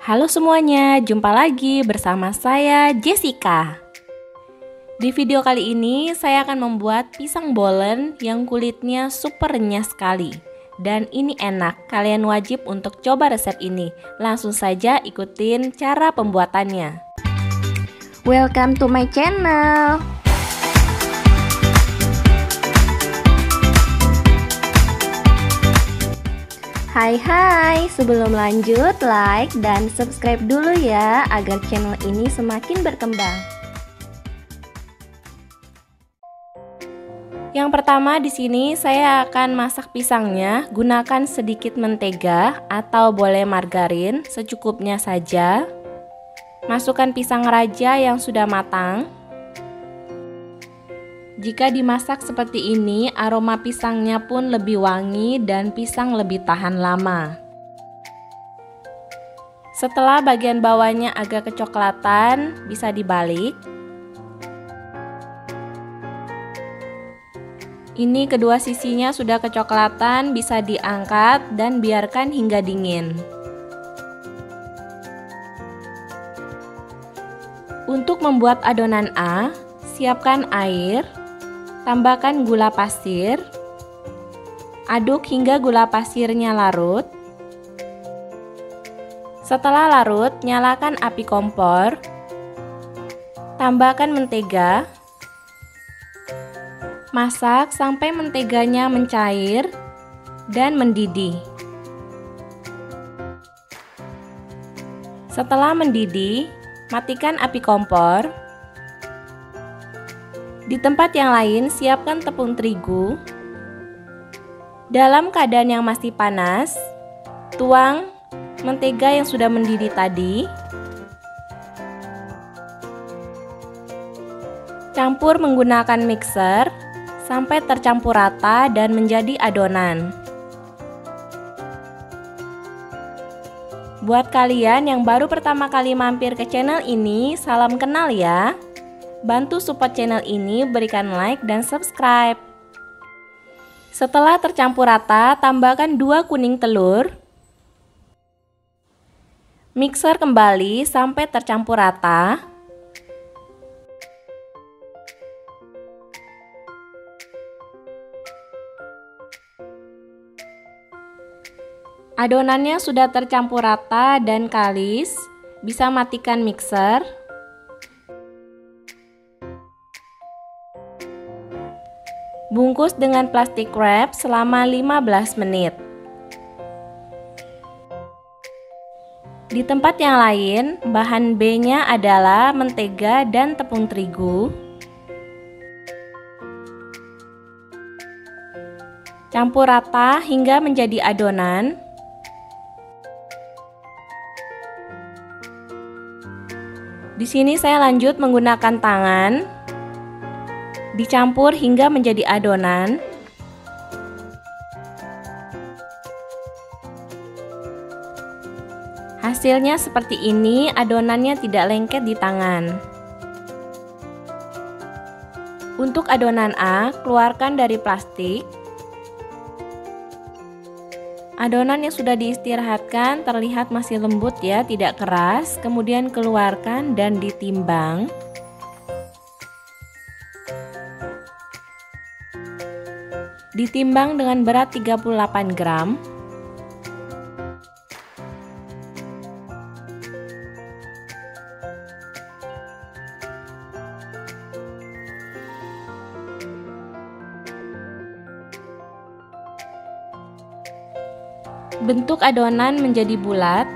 Halo semuanya, jumpa lagi bersama saya Jessica. Di video kali ini saya akan membuat pisang bolen yang kulitnya super renyah sekali. Dan ini enak, kalian wajib untuk coba resep ini. Langsung saja ikutin cara pembuatannya. Welcome to my channel. Hai, sebelum lanjut like dan subscribe dulu ya agar channel ini semakin berkembang. Yang pertama di sini saya akan masak pisangnya, gunakan sedikit mentega atau boleh margarin secukupnya saja. Masukkan pisang raja yang sudah matang. Jika dimasak seperti ini, aroma pisangnya pun lebih wangi dan pisang lebih tahan lama. Setelah bagian bawahnya agak kecoklatan, bisa dibalik. Ini kedua sisinya sudah kecoklatan, bisa diangkat dan biarkan hingga dingin. Untuk membuat adonan A, siapkan air. Tambahkan gula pasir, aduk hingga gula pasirnya larut. Setelah larut, nyalakan api kompor, tambahkan mentega, masak sampai menteganya mencair dan mendidih. Setelah mendidih, matikan api kompor. Di tempat yang lain, siapkan tepung terigu. Dalam keadaan yang masih panas, tuang mentega yang sudah mendidih tadi. Campur menggunakan mixer sampai tercampur rata dan menjadi adonan. Buat kalian yang baru pertama kali mampir ke channel ini, salam kenal ya. Bantu support channel ini, berikan like dan subscribe. Setelah tercampur rata, tambahkan 2 kuning telur. Mixer kembali sampai tercampur rata. Adonannya sudah tercampur rata dan kalis, bisa matikan mixer. Bungkus dengan plastik wrap selama 15 menit. Di tempat yang lain, bahan B-nya adalah mentega dan tepung terigu. Campur rata hingga menjadi adonan. Di sini saya lanjut menggunakan tangan. Dicampur hingga menjadi adonan. Hasilnya seperti ini, adonannya tidak lengket di tangan. Untuk adonan A, keluarkan dari plastik. Adonan yang sudah diistirahatkan terlihat masih lembut ya, tidak keras. Kemudian keluarkan dan ditimbang. Ditimbang dengan berat 38 gram. Bentuk adonan menjadi bulat.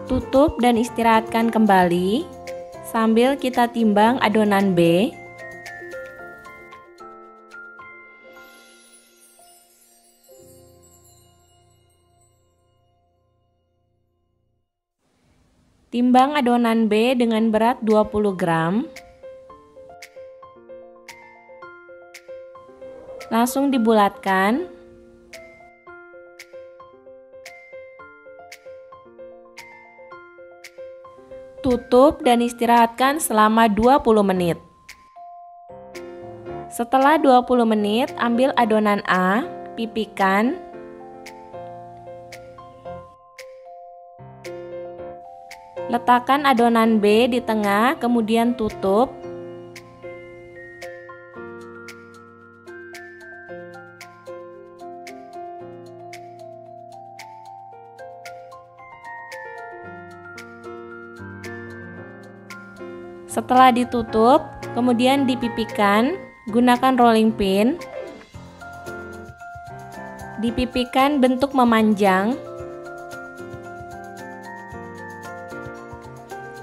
Tutup dan istirahatkan kembali sambil kita timbang adonan B. Timbang adonan B dengan berat 20 gram. Langsung dibulatkan. Tutup dan istirahatkan selama 20 menit. Setelah 20 menit, ambil adonan A, pipihkan. Letakkan adonan B di tengah, kemudian tutup. Setelah ditutup, kemudian dipipihkan, gunakan rolling pin. Dipipihkan bentuk memanjang.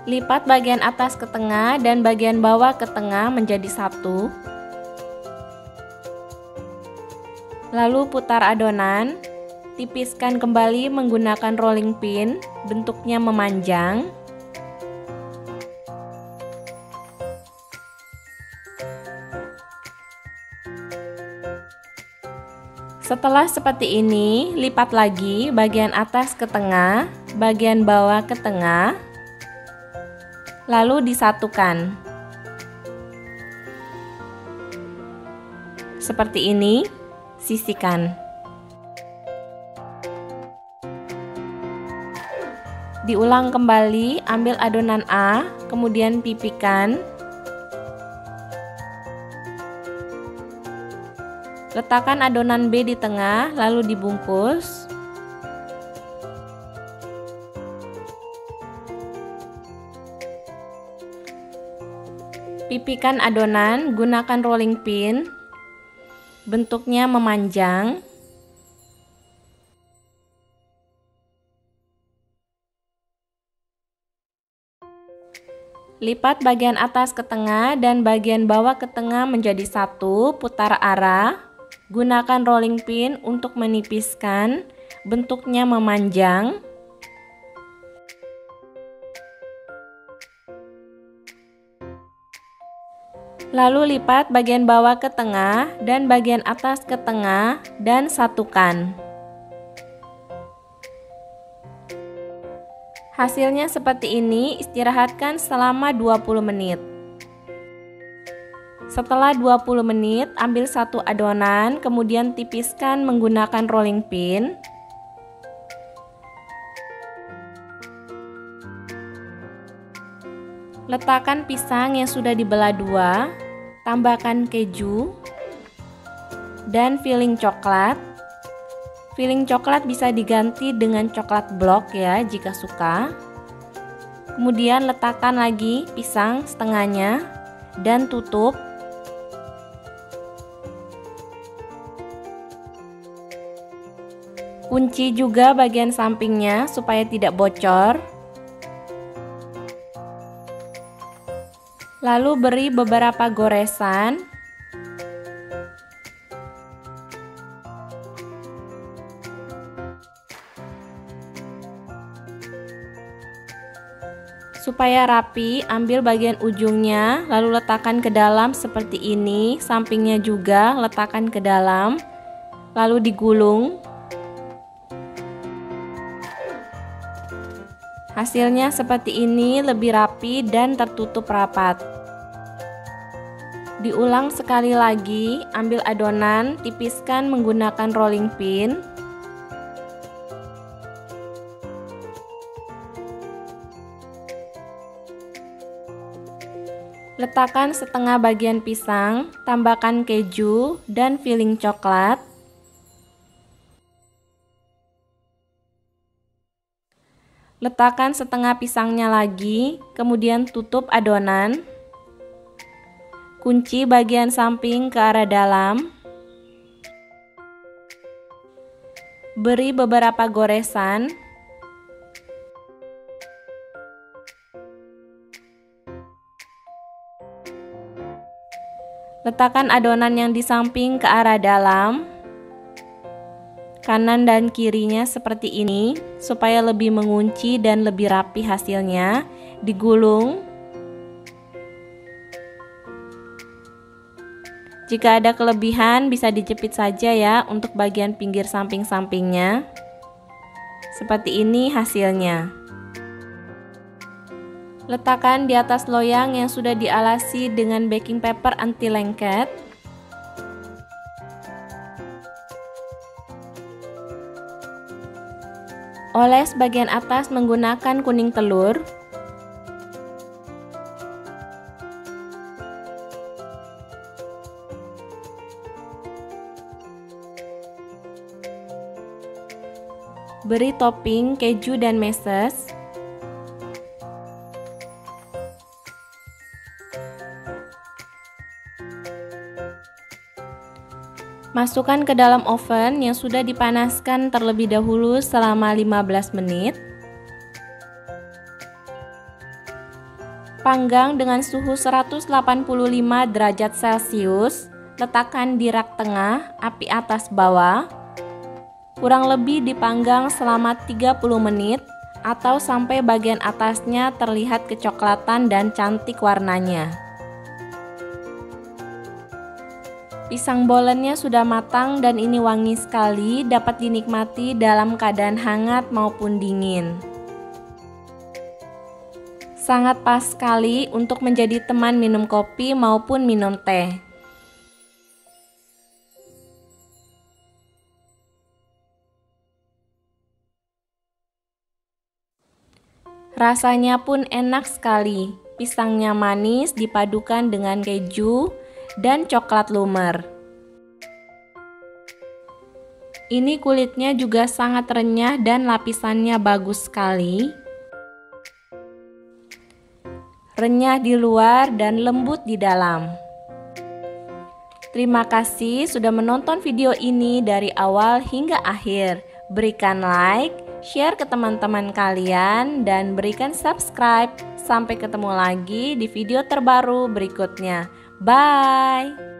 Lipat bagian atas ke tengah dan bagian bawah ke tengah menjadi satu. Lalu putar adonan, tipiskan kembali menggunakan rolling pin, bentuknya memanjang. Setelah seperti ini, lipat lagi bagian atas ke tengah, bagian bawah ke tengah, lalu disatukan. Seperti ini, sisihkan. Diulang kembali, ambil adonan A, kemudian pipihkan. Letakkan adonan B di tengah, lalu dibungkus. Pipihkan adonan, gunakan rolling pin, bentuknya memanjang. Lipat bagian atas ke tengah dan bagian bawah ke tengah menjadi satu, putar arah. Gunakan rolling pin untuk menipiskan, bentuknya memanjang. Lalu lipat bagian bawah ke tengah dan bagian atas ke tengah dan satukan. Hasilnya seperti ini, istirahatkan selama 20 menit. Setelah 20 menit, ambil satu adonan, kemudian tipiskan menggunakan rolling pin. Letakkan pisang yang sudah dibelah dua, tambahkan keju, dan filling coklat. Filling coklat bisa diganti dengan coklat blok ya jika suka. Kemudian letakkan lagi pisang setengahnya dan tutup. Kunci juga bagian sampingnya supaya tidak bocor. Lalu beri beberapa goresan. Supaya rapi, ambil bagian ujungnya, lalu letakkan ke dalam seperti ini. Sampingnya juga letakkan ke dalam, lalu digulung. Hasilnya seperti ini, lebih rapi dan tertutup rapat. Diulang sekali lagi, ambil adonan, tipiskan menggunakan rolling pin. Letakkan setengah bagian pisang, tambahkan keju dan filling coklat. Letakkan setengah pisangnya lagi, kemudian tutup adonan. Kunci bagian samping ke arah dalam. Beri beberapa goresan. Letakkan adonan yang di samping ke arah dalam. Kanan dan kirinya seperti ini, supaya lebih mengunci dan lebih rapi hasilnya. Digulung. Jika ada kelebihan bisa dijepit saja ya untuk bagian pinggir samping-sampingnya. Seperti ini hasilnya. Letakkan di atas loyang yang sudah dialasi dengan baking paper anti lengket. Oles bagian atas menggunakan kuning telur. Beri topping keju dan meses. Masukkan ke dalam oven yang sudah dipanaskan terlebih dahulu selama 15 menit. Panggang dengan suhu 185 derajat Celcius. Letakkan di rak tengah, api atas bawah. Kurang lebih dipanggang selama 30 menit atau sampai bagian atasnya terlihat kecoklatan dan cantik warnanya. Pisang bolennya sudah matang dan ini wangi sekali, dapat dinikmati dalam keadaan hangat maupun dingin. Sangat pas sekali untuk menjadi teman minum kopi maupun minum teh. Rasanya pun enak sekali. Pisangnya manis dipadukan dengan keju dan coklat lumer. Ini kulitnya juga sangat renyah dan lapisannya bagus sekali. Renyah di luar dan lembut di dalam. Terima kasih sudah menonton video ini dari awal hingga akhir. Berikan like, share ke teman-teman kalian, dan berikan subscribe. Sampai ketemu lagi di video terbaru berikutnya. Bye!